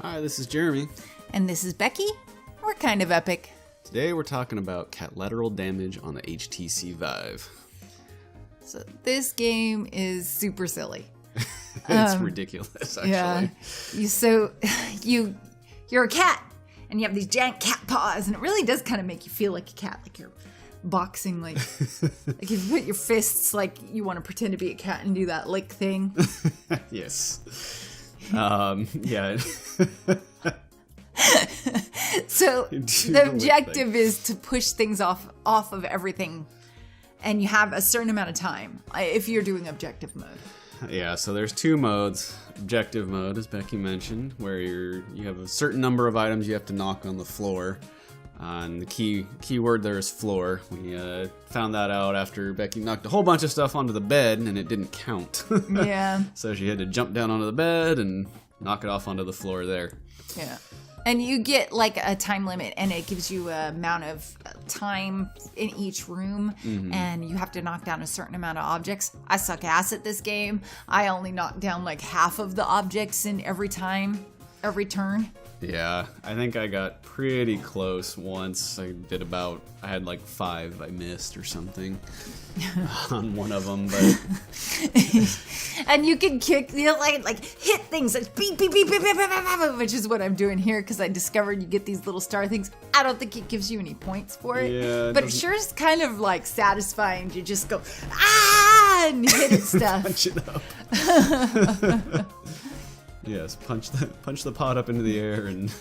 Hi, this is Jeremy. And this is Becky. We're kind of epic. Today we're talking about Catlateral Damage on the HTC Vive. So this game is super silly. It's ridiculous, actually. Yeah. You're a cat, and you have these giant cat paws, and it really does kind of make you feel like a cat, like you're boxing, like if you put your fists, like you want to pretend to be a cat and do that lick thing. Yes. Yeah. So the objective is to push things off of everything, and you have a certain amount of time if you're doing objective mode. Yeah, so there's two modes. Objective mode, as Becky mentioned, where you have a certain number of items you have to knock on the floor. And the key word there is floor. We found that out after Becky knocked a whole bunch of stuff onto the bed, and it didn't count. Yeah. So she had to jump down onto the bed and knock it off onto the floor there. Yeah. And you get like a time limit, and it gives you an amount of time in each room, and you have to knock down a certain amount of objects. I suck ass at this game. I only knock down like half of the objects in every turn. Yeah, I think I got pretty close once. I had like 5 I missed or something on one of them, but... And you can kick, like hit things, like beep, beep, beep, beep, beep, beep, beep, which is what I'm doing here, because I discovered you get these little star things. I don't think it gives you any points for it, yeah, but it sure is kind of like satisfying to just go, ah, and hit it stuff. Punch it up. Yes, punch the pot up into the air, and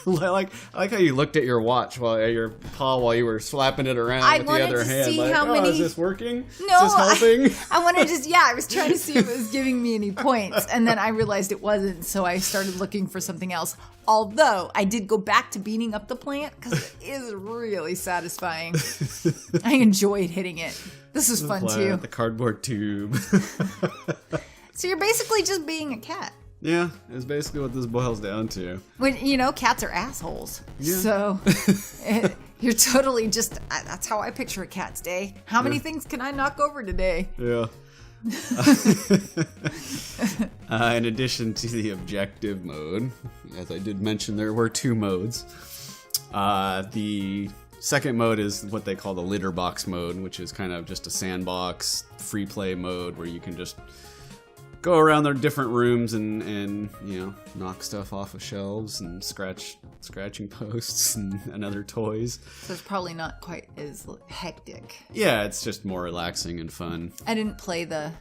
I like how you looked at your watch while you were slapping it around with the other hand. See like, how many... is this working? No, is this helping? I wanted to I was trying to see if it was giving me any points, and then I realized it wasn't, so I started looking for something else. Although I did go back to beating up the plant because it is really satisfying. I enjoyed hitting it. This was fun too. The cardboard tube. So you're basically just being a cat. Yeah, it's basically what this boils down to. When, cats are assholes. Yeah. So you're totally just, that's how I picture a cat's day. How many things can I knock over today? Yeah. In addition to the objective mode, as I did mention, there were 2 modes. The second mode is what they call the litter box mode, which is kind of just a sandbox, free play mode where you can just go around their different rooms and knock stuff off of shelves and scratching posts and other toys. So it's probably not quite as hectic. Yeah, it's just more relaxing and fun. I didn't play the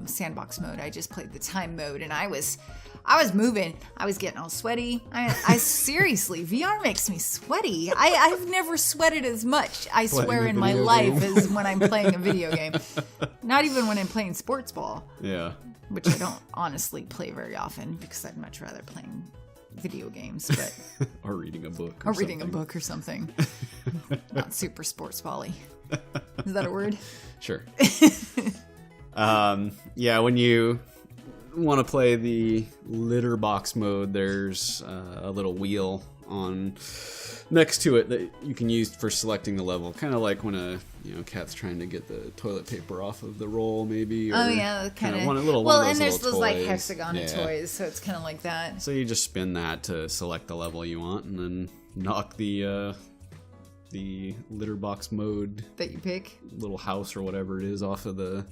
sandbox mode. I just played the time mode, and I was moving. I was getting all sweaty. I seriously, VR makes me sweaty. I've never sweated as much, I swear, in my life as when I'm playing a video game. Not even when I'm playing sports ball. Yeah. Which I don't honestly play very often because I'd much rather playing video games, but or reading a book. Or reading a book or something. Not super sports ball-y. Is that a word? Sure. Yeah, when you want to play the litter box mode, there's a little wheel on next to it that you can use for selecting the level, kind of like when a cat's trying to get the toilet paper off of the roll, maybe. Or oh yeah, kind of. Well, and there's those toys. Like hexagon toys, so it's kind of like that. So you just spin that to select the level you want, and then knock the litter box mode that you pick, little house or whatever it is, off the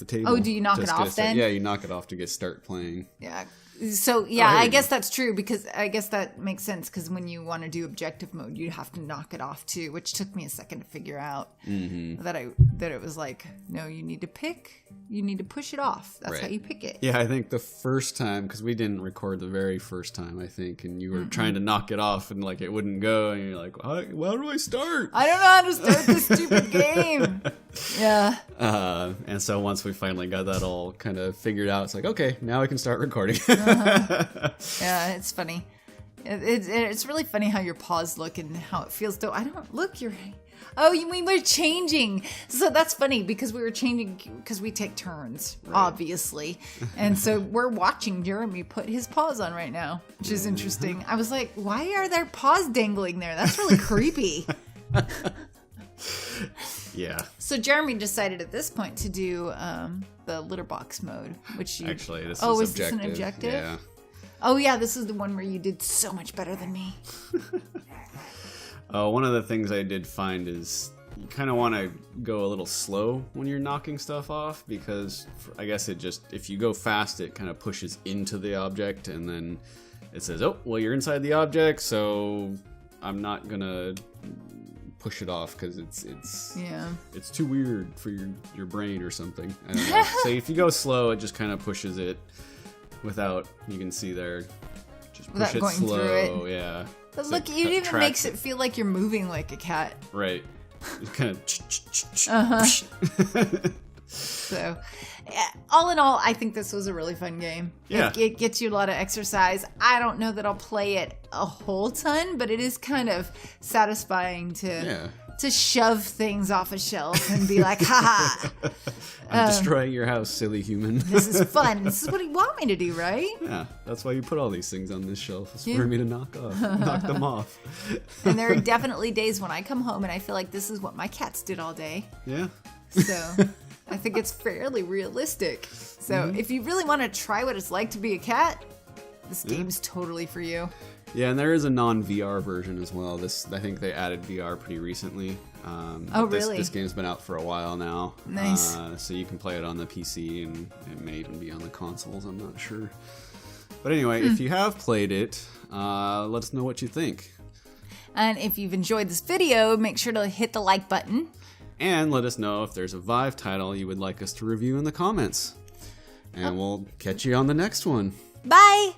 table. Oh, do you knock it off then? Yeah, you knock it off to start playing. Yeah. So, yeah, I guess that's true, because I guess that makes sense, because when you want to do objective mode, you have to knock it off too, which took me a second to figure out that it was like, no, you need to push it off. That's how you pick it. Yeah, I think the first time, because we didn't record the very first time, I think, and you were trying to knock it off, and like it wouldn't go, and you're like, how do I start? I don't know how to start this stupid game. Yeah. And so once we finally got that all kind of figured out, it's like, okay, now we can start recording. Yeah, it's funny. It's really funny how your paws look and how it feels. Though I don't look. We were changing. So that's funny, because we were changing because we take turns, obviously, and so we're watching Jeremy put his paws on right now, which is interesting. I was like, why are their paws dangling there? That's really creepy. Yeah. So Jeremy decided at this point to do the litter box mode, which you... Actually, this is objective. objective. This an objective? Yeah. Oh yeah, this is the one where you did so much better than me. One of the things I did find is you kind of want to go a little slow when you're knocking stuff off, because I guess if you go fast, it kind of pushes into the object, and then it says, oh, well, you're inside the object, so I'm not gonna push it off because it's too weird for your brain or something. I don't know. So if you go slow, it just kind of pushes it without, you can see there, just push it slow. Yeah. But look, it even makes it feel like you're moving like a cat. Right. It's kind of. So, all in all, I think this was a really fun game. Yeah. It gets you a lot of exercise. I don't know that I'll play it a whole ton, but it is kind of satisfying to shove things off a shelf and be like, ha ha. I'm destroying your house, silly human. This is fun. This is what you want me to do, right? Yeah, that's why you put all these things on this shelf. It's for me to knock them off. And there are definitely days when I come home and I feel like this is what my cats did all day. Yeah. So I think it's fairly realistic. So if you really want to try what it's like to be a cat, this game's totally for you. Yeah, and there is a non-VR version as well. I think they added VR pretty recently. Really? This game's been out for a while now. Nice. So you can play it on the PC, and it may even be on the consoles. I'm not sure. But anyway, if you have played it, let us know what you think. And if you've enjoyed this video, make sure to hit the like button. And let us know if there's a Vive title you would like us to review in the comments. And we'll catch you on the next one. Bye!